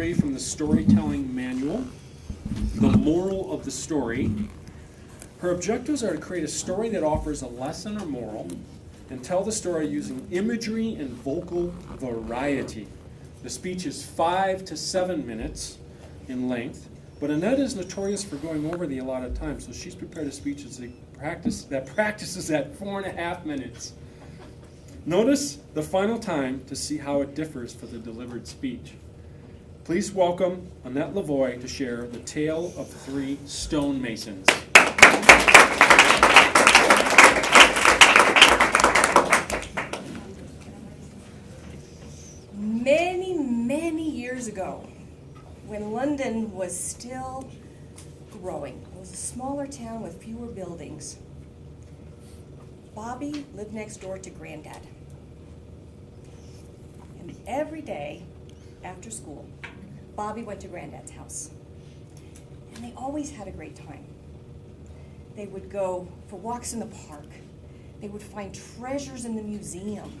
3 from the Storytelling Manual, The Moral of the Story. Her objectives are to create a story that offers a lesson or moral and tell the story using imagery and vocal variety. The speech is 5 to 7 minutes in length, but Annette is notorious for going over the allotted time, so she's prepared a speech that practices at 4.5 minutes. Notice the final time to see how it differs for the delivered speech. Please welcome Annette Lavoie to share the tale of 3 stonemasons. Many, many years ago, when London was still growing, it was a smaller town with fewer buildings, Bobby lived next door to Granddad. And every day after school, Bobby went to Granddad's house. And they always had a great time. They would go for walks in the park. They would find treasures in the museum.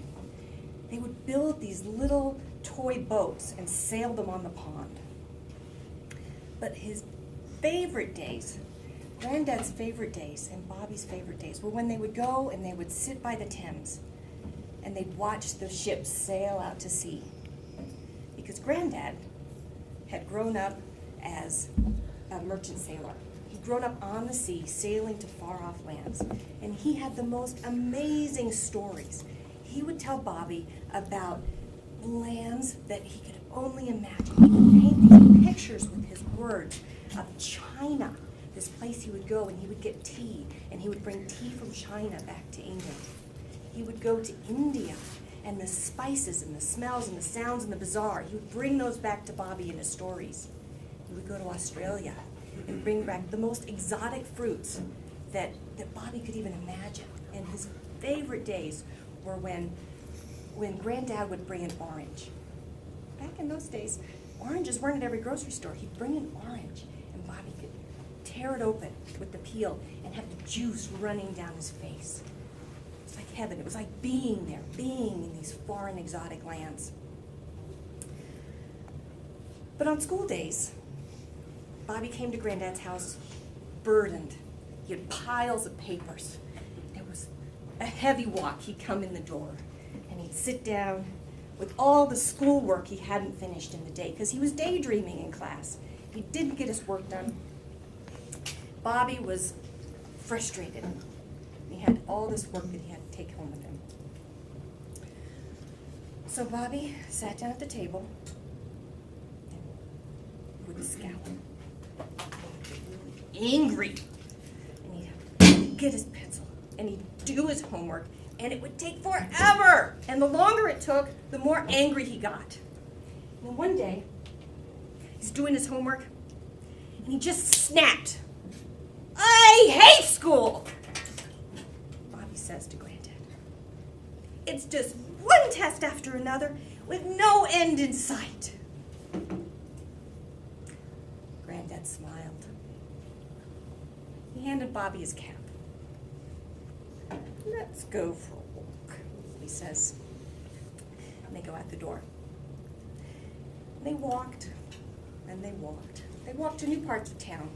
They would build these little toy boats and sail them on the pond. But his favorite days, Granddad's favorite days and Bobby's favorite days, were when they would go and they would sit by the Thames and they'd watch the ships sail out to sea. Because Granddad had grown up as a merchant sailor. He'd grown up on the sea, sailing to far-off lands. And he had the most amazing stories. He would tell Bobby about lands that he could only imagine. He would paint these pictures with his words of China, this place he would go and he would get tea, and he would bring tea from China back to England. He would go to India, and the spices and the smells and the sounds and the bazaar, he would bring those back to Bobby in his stories. He would go to Australia and bring back the most exotic fruits that Bobby could even imagine. And his favorite days were when Granddad would bring an orange. Back in those days, oranges weren't at every grocery store. He'd bring an orange, and Bobby could tear it open with the peel and have the juice running down his face. It was like heaven. It was like being there, being in these foreign exotic lands. But on school days, Bobby came to Granddad's house burdened. He had piles of papers. It was a heavy walk. He'd come in the door, and he'd sit down with all the schoolwork he hadn't finished in the day because he was daydreaming in class. He didn't get his work done. Bobby was frustrated. He had all this work that he had to take home with him. So Bobby sat down at the table and would scowl. Angry. And he'd get his pencil and he'd do his homework, and it would take forever. And the longer it took, the more angry he got. And then one day, he's doing his homework, and he just snapped. "I hate school!" Bobby says to Granddad. "It's just one test after another with no end in sight." Granddad smiled. He handed Bobby his cap. "Let's go for a walk," he says. And they go out the door. They walked, and they walked. They walked to new parts of town.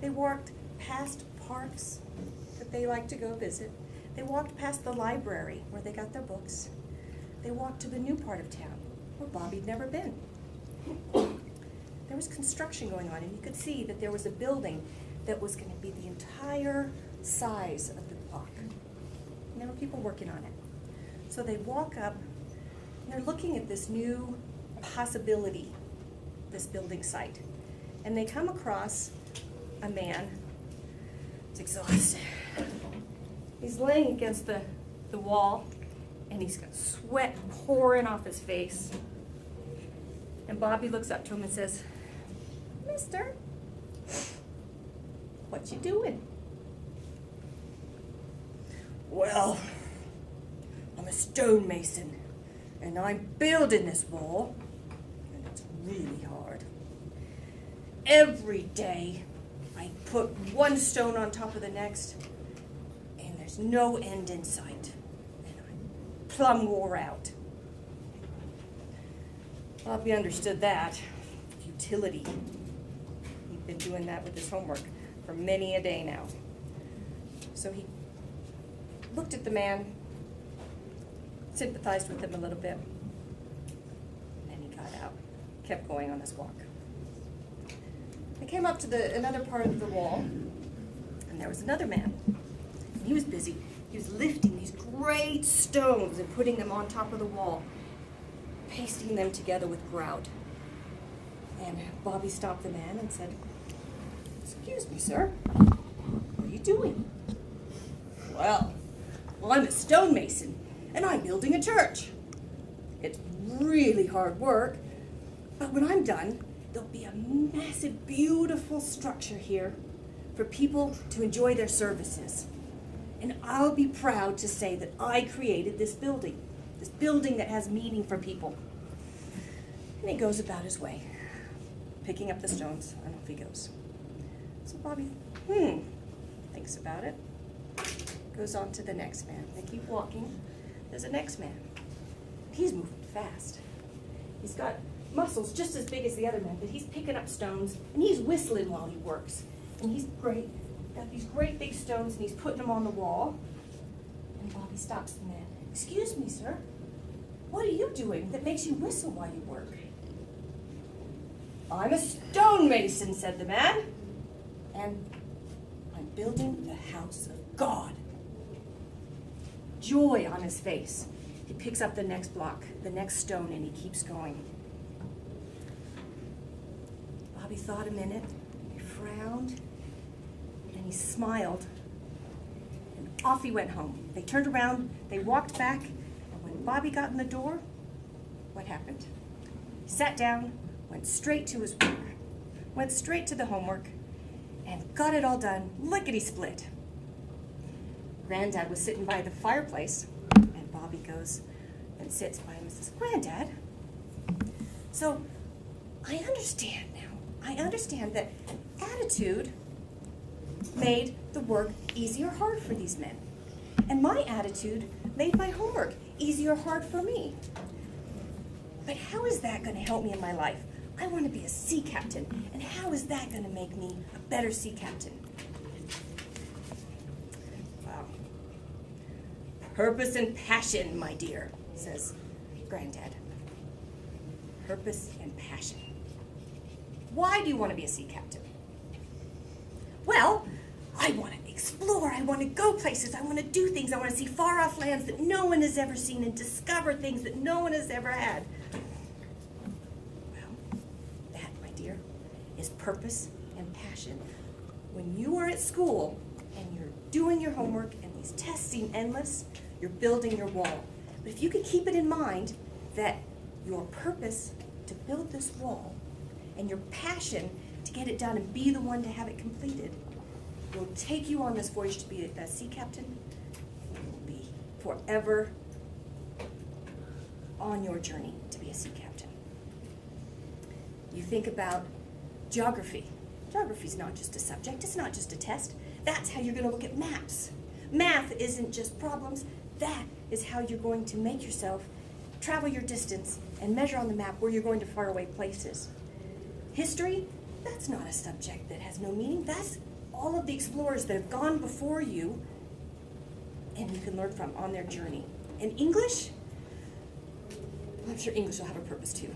They walked past parks that they liked to go visit. They walked past the library where they got their books. They walked to the new part of town where Bobby'd never been. There was construction going on, and you could see that there was a building that was going to be the entire size of the block. And there were people working on it. So they walk up, and they're looking at this new possibility, this building site. And they come across a man who's exhausted. He's laying against the wall, and he's got sweat pouring off his face. And Bobby looks up to him and says, "Mister, what you doing?" "Well, I'm a stonemason, and I'm building this wall, and it's really hard. Every day, I put one stone on top of the next, and there's no end in sight, and I'm plumb wore out." Bobby understood that. futility. He'd been doing that with his homework for many a day now. So he looked at the man, sympathized with him a little bit, and then he got out, kept going on his walk. They came up to another part of the wall, and there was another man. And he was busy. He was lifting these great stones and putting them on top of the wall, pasting them together with grout. And Bobby stopped the man and said, "Excuse me, sir, what are you doing?" Well, I'm a stonemason, and I'm building a church. It's really hard work, but when I'm done, there'll be a massive, beautiful structure here for people to enjoy their services. And I'll be proud to say that I created this building that has meaning for people. And he goes about his way, picking up the stones, and off he goes. So Bobby, thinks about it, goes on to the next man. They keep walking. There's a next man. He's moving fast. He's got muscles just as big as the other man, but he's picking up stones, and he's whistling while he works. And he's great. Got these great big stones, and he's putting them on the wall. And Bobby stops the man. "Excuse me, sir. What are you doing that makes you whistle while you work?" "I'm a stonemason," said the man. "And I'm building the house of God." Joy on his face. He picks up the next block, the next stone, and he keeps going. Bobby thought a minute, he frowned, and he smiled, and off he went home. They turned around, they walked back, and when Bobby got in the door, what happened? He sat down, went straight to his work, went straight to the homework, and got it all done, lickety-split. Granddad was sitting by the fireplace, and Bobby goes and sits by him and says, "Granddad, so I understand now. I understand that attitude made the work easy or hard for these men. And my attitude made my homework easy or hard for me. But how is that going to help me in my life? I want to be a sea captain. And how is that going to make me a better sea captain?" Wow. "Purpose and passion, my dear," says Granddad. Purpose and passion. Why do you want to be a sea captain? "Well, I want to explore. I want to go places. I want to do things. I want to see far-off lands that no one has ever seen and discover things that no one has ever had." Well, that, my dear, is purpose and passion. When you are at school and you're doing your homework and these tests seem endless, you're building your wall. But if you can keep it in mind that your purpose to build this wall and your passion to get it done and be the one to have it completed will take you on this voyage to be a sea captain, and you will be forever on your journey to be a sea captain. You think about geography. Geography's not just a subject, it's not just a test. That's how you're going to look at maps. Math isn't just problems, that is how you're going to make yourself travel your distance and measure on the map where you're going to faraway places. History, that's not a subject that has no meaning. That's all of the explorers that have gone before you and you can learn from on their journey. And English, well, I'm sure English will have a purpose too.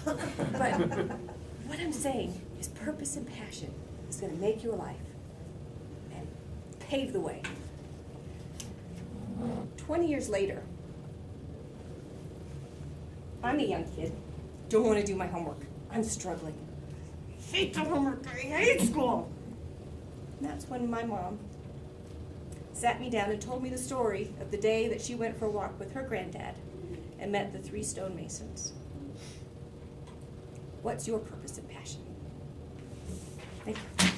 But what I'm saying is purpose and passion is going to make your life and pave the way. 20 years later, I'm a young kid, don't want to do my homework. I'm struggling. I hate the homework, I hate school. And that's when my mom sat me down and told me the story of the day that she went for a walk with her granddad and met the 3 stonemasons. What's your purpose and passion? Thank you.